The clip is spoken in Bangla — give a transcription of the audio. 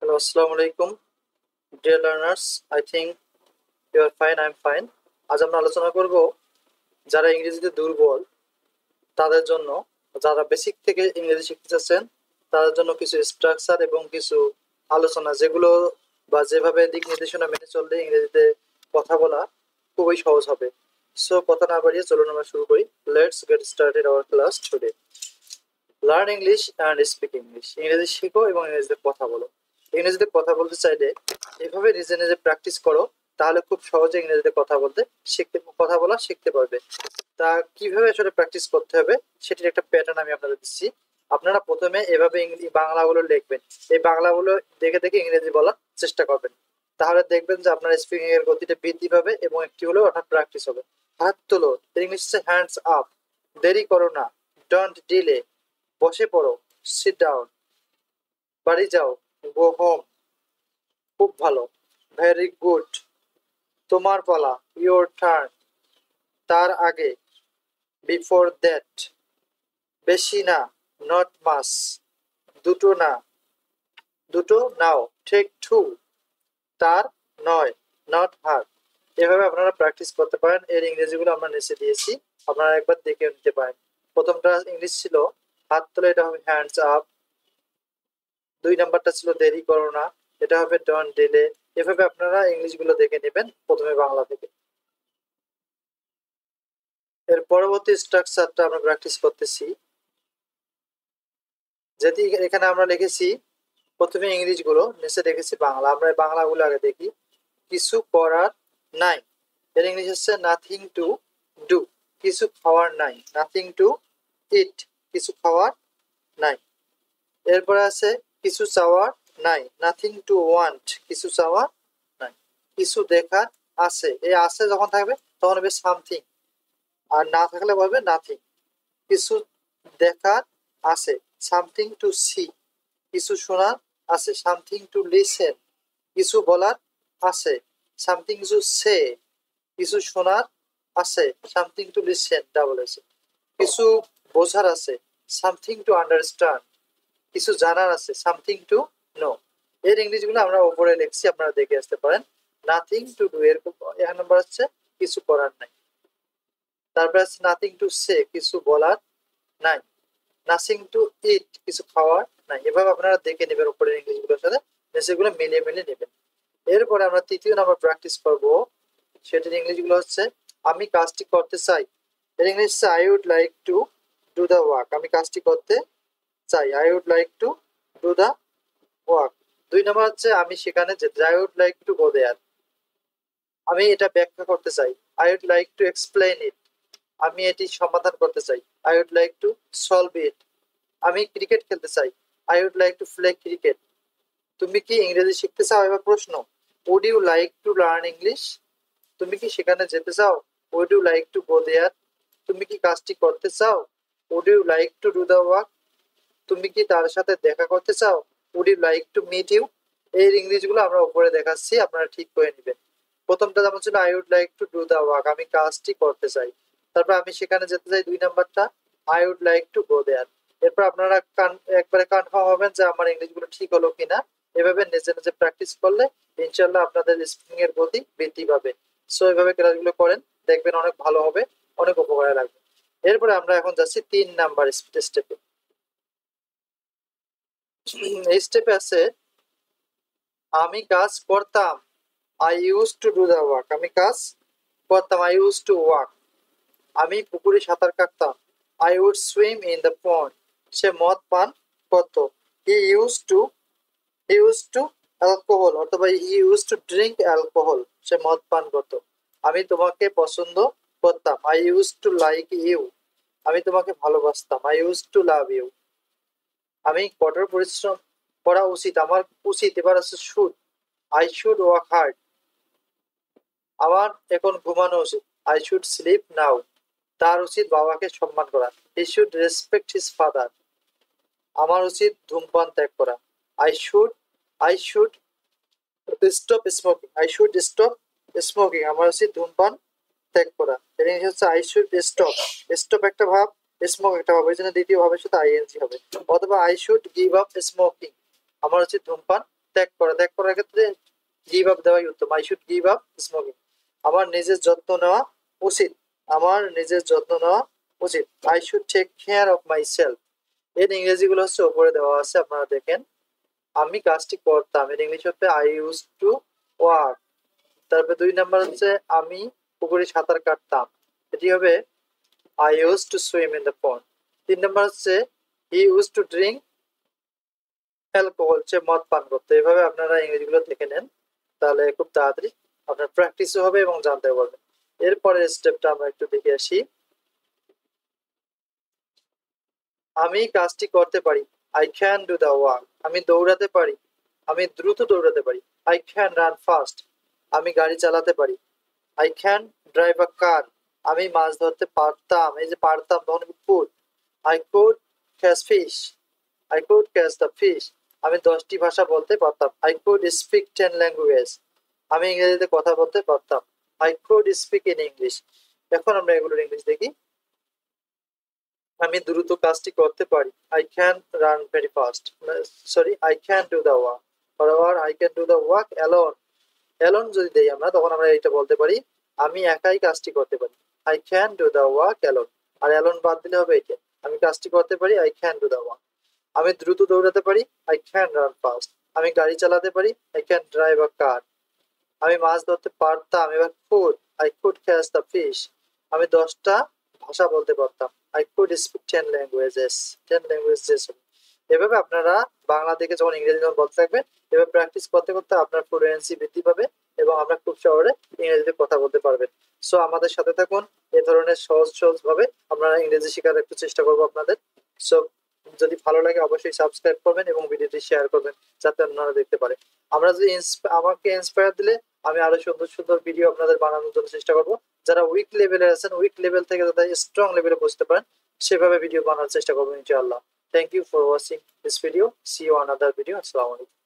Hello, Assalamu alaikum, dear learners. I think you are fine. I'm fine. আজ আমরা আলোচনা করব যারা ইংরেজিতে দুর্বল তাদের জন্য, যারা বেসিক থেকে ইংরেজি শিখতে চাচ্ছেন তাদের জন্য কিছু স্ট্রাকচার এবং কিছু আলোচনা যেগুলো বা যেভাবে দিক নির্দেশনা মেনে চললে ইংরেজিতে কথা বলা খুবই সহজ হবে। সো কথা না বাড়িয়ে চলুন আমরা শুরু করি। Let's get started our class today. Learn English and speak English. ইংরেজি শিখো এবং ইংরেজিতে কথা বলো। ইংরেজিতে কথা বলতে চাইলে এভাবে নিজে নিজে প্র্যাকটিস করো, তাহলে খুব সহজে ইংরেজিতে কথা বলা শিখতে পারবে। তা কিভাবে আসলে প্র্যাকটিস করতে হবে সেটির একটা প্যাটার্ন আমি আপনাদের দিচ্ছি। আপনারা প্রথমে এভাবে বাংলাগুলো লিখবেন, এই বাংলাগুলো দেখে দেখে ইংরেজি বলার চেষ্টা করবেন, তাহলে দেখবেন যে আপনার স্পিকিং এর গতিটা বৃদ্ধি পাবে এবং একটি হলেও আপনার প্র্যাকটিস হবে। হাত তোলো, ইংলিশ হ্যান্ডস আপ। দেরি করো না, ডোন্ট ডিলে। বসে পড়ো, সিট ডাউন। বাড়ি যাও, গো হোম। খুব ভালো, ভেরি গুড। তোমার পালা, ইয়োর টার্ন। তার আগে, বিফোর দ্যাট। বেশি না, নট মাস। দুটো না, দুটো নাও, টেক টু। তার নয়, নট হার। এভাবে আপনারা প্র্যাকটিস করতে পারেন। এর ইংরেজিগুলো আমরা নিচে দিয়েছি, আপনারা একবার দেখে নিতে পারেন। প্রথমটা ইংলিশ ছিল হাত তোলা, এটা হবে হ্যান্ডস আপ। 2 নাম্বারটা ছিল দেরি করো না, এটা হবে ডোন্ট ডিলে। এভাবে আপনারা ইংলিশগুলো দেখে নেবেন প্রথমে বাংলা থেকে। এর পরবর্তী স্ট্রাকচারটা আমরা প্র্যাকটিস করতেছি। যদি এখানে আমরা লিখেছি প্রথমে ইংলিশগুলো, নিচে দেখেছি বাংলা, আমরা এই বাংলাগুলো আগে দেখি। কিছু করার নাই, এর ইংলিশ হচ্ছে নাথিং টু ডু। কিছু খাওয়ার নাই, নাথিং টু ইট। কিছু খাওয়ার নাই। এরপরে আছে কিছু চাওয়ার নাই, নাথিং টু ওয়ান্ট। কিছু চাওয়ার নাই। কিছু দেখার আছে, এই আছে যখন থাকবে তখন হবে সামথিং, আর না থাকলে বলবে নাথিং। কিছু দেখার আছে, সামথিং টু সি। কিছু শোনার আছে, সামথিং টু লিসেন। কিছু বলার আছে, সামথিং টু সে। কিছু শোনার আছে, সামথিং টু লিসেন, ডাবল এসে। কিছু বোঝার আছে, সামথিং টু আন্ডারস্ট্যান্ড। কিছু জানার আছে, সামথিং টু নো। এর ইংরেজিগুলো আমরা উপরে লিখছি, আপনারা দেখে আসতে পারেন। নাথিং টু ডু, এর এক নম্বর হচ্ছে কিছু করার নাই। তারপরে আছে নাথিং টু সে, কিছু বলার নাই। নাথিং টু ইট, কিছু খাওয়ার নাই। এভাবে আপনারা দেখে নেবেন উপরের ইংরেজিগুলোর সাথে, সেগুলো মিলিয়ে মিলিয়ে নেবেন। এরপরে আমরা তৃতীয় নাম্বার প্র্যাকটিস করব, সেটির ইংরেজিগুলো হচ্ছে আমি কাজটি করতে চাই। এর ইংলিশ হচ্ছে I would like to do the work. আমি কাজটি করতে চাই, I would like to do the work. 2 number হচ্ছে আমি সেখানে যেতে চাই, I would like to go there. আমি এটা ব্যাখ্যা করতে চাই, I would like to explain it. আমি এটি সমাধান করতে চাই, I would like to solve it. আমি ক্রিকেট খেলতে চাই, I would like to play cricket. তুমি কি ইংরেজি শিখতে চাও? এবার প্রশ্ন, would you like to learn English? তুমি কি সেখানে যেতে চাও? Would you like to go there. তুমি কি কাজটি করতে চাও? Would you like to do the work. তুমি কি তার সাথে দেখা করতে চাও? Would you like to meet you. এই ইংরেজিগুলো আমরা উপরে দেখাচ্ছি, আপনারা ঠিক করে নেবেন। প্রথমটা যেমন ছিল I would like to do the work, আমি কাজটি করতে চাই। তারপর আমি সেখানে যেতে চাই, 2 নাম্বারটা I would like to go there. এরপর আপনারা একবারে কনফার্ম হবেন যে আমার ইংরেজিগুলো ঠিক হলো কিনা। এভাবে নিজে নিজে প্র্যাকটিস করলে ইনশাল্লাহ আপনাদের স্পিকিং এর গতি বৃদ্ধি পাবে। সো এভাবে ক্লাসগুলো করেন, দেখবেন অনেক ভালো হবে, অনেক উপকারে লাগবে। এরপরে আমরা এখন যাচ্ছি 3 নাম্বার স্টেপে। এই স্টেপে আছে আমি কাজ করতাম, I use two do the work. আমি কাজ করতাম, আই ইউজ টু ওয়ার্ক। আমি পুকুরে সাঁতার কাটতাম, I would swim in the pond. সে মদ পান করত, হি ইউজ টু অ্যালকোহল, অথবা he use to drink alcohol. সে মদ পান করত। আমি তোমাকে পছন্দ করতাম, I use to like you. আমি তোমাকে ভালোবাসতাম, I use to love you. আমি কঠোর পরিশ্রম করা উচিত, আমার উচিত। এবার আছে should, I should work hard. আমার এখন ঘুমানো উচিত, আই শুড স্লিপ নাও। তার উচিত বাবাকে সম্মান করা, he should respect his father. আমার উচিত ধূমপান ত্যাগ করা, I should stop smoking. I should stop smoking, আমার উচিত ধূমপান ত্যাগ করা। এর ইংলিশ হচ্ছে আই শুড স্টপ। স্টপ একটা ভাব, স্মোক একটা ভাব, এই জন্য দ্বিতীয় ভাবের সাথে আইএনজি হবে। অথবা I should give up smoking, আমার উচিত ধূমপান ত্যাগ করার ক্ষেত্রে গিভ আপ দেওয়াই উত্তম। I should give up smoking. আমার নিজের যত্ন নেওয়া উচিত। আমার নিজের যত্ন নেওয়া উচিত। I should take care of myself. এর ইংরেজিগুলো হচ্ছে ওপরে দেওয়া আছে, আপনারা দেখেন। আমি কাজটি করতাম, এর ইংলিশ হচ্ছে আই ইউজ টু ওয়ার্ক। তারপরে 2 নাম্বার হচ্ছে আমি পুকুরে সাঁতার কাটতাম, এটি হবে I use to swim in the pond. 3 number হচ্ছে he use to drink alcohol, সে মদ পান করতো। এইভাবে আপনারা ইংরেজিগুলো দেখে নেন, তাহলে খুব তাড়াতাড়ি আপনার প্র্যাকটিসও হবে এবং জানতে পারবেন। এরপরের স্টেপটা আমরা একটু দেখে আসি। আমি কাজটি করতে পারি, I can do the work. আমি দৌড়াতে পারি, আমি দ্রুত দৌড়াতে পারি, আই ক্যান রান ফাস্ট। আমি গাড়ি চালাতে পারি, আই ক্যান ড্রাইভ আ কার। আমি মাছ ধরতে পারতাম, এই যে পারতাম তখন could. I could catch fish, I could catch the fish. আমি 10টি ভাষা বলতে পারতাম, আই কুড স্পিক 10 ল্যাঙ্গুয়েজ। আমি ইংরেজিতে কথা বলতে পারতাম, I could speak in English. এখন আমরা এগুলোর ইংলিশ দেখি। আমি দ্রুত কাজটি করতে পারি, I can run very fast. Sorry, I can do the work, or I can do the work alone. Alone যদি দেই আমরা, তখন আমরা এটা বলতে পারি আমি একাই কাজটি করতে পারি, I can do the work alone. আর অ্যালোন বাদ দিলে হবে এটা, আমি কাজটি করতে পারি, I can do the work. আমি দ্রুত দৌড়াতে পারি, আই ক্যান রান ফাস্ট। আমি গাড়ি চালাতে পারি, আই ক্যান ড্রাইভ আ কার। আমি মাছ ধরতে পারতাম, এবার could, I could catch the fish. আমি 10টা ভাষা বলতে পারতাম, I could speak 10 languages. 10 languages. এভাবে আপনারা বাংলা থেকে যখন ইংরেজি যখন বলতে থাকবেন, এভাবে প্র্যাকটিস করতে করতে আপনার ফ্লুয়েন্সি বৃদ্ধি পাবে এবং আপনার খুব সহজে ইংরেজিতে কথা বলতে পারবেন। সো আমাদের সাথে থাকুন, এ ধরনের সহজ সহজ ভাবে আপনারা ইংরেজি শেখার একটু চেষ্টা করবো আপনাদের। সো যদি ভালো লাগে অবশ্যই সাবস্ক্রাইব করবেন এবং ভিডিওটি শেয়ার করবেন যাতে অন্যরা দেখতে পারে। আমরা যদি আমাকে ইন্সপায়ার দিলে আমি আরো সুন্দর সুন্দর ভিডিও আপনাদের বানানোর জন্য চেষ্টা করব। যারা উইক লেভেলে আছেন, উইক লেভেল থেকে যাতে স্ট্রং লেভেলে বুঝতে পারেন সেভাবে ভিডিও বানানোর চেষ্টা করবো ইনশাআল্লাহ। Thank you for watching this video. See you on other video. আসসালামু আলাইকুম।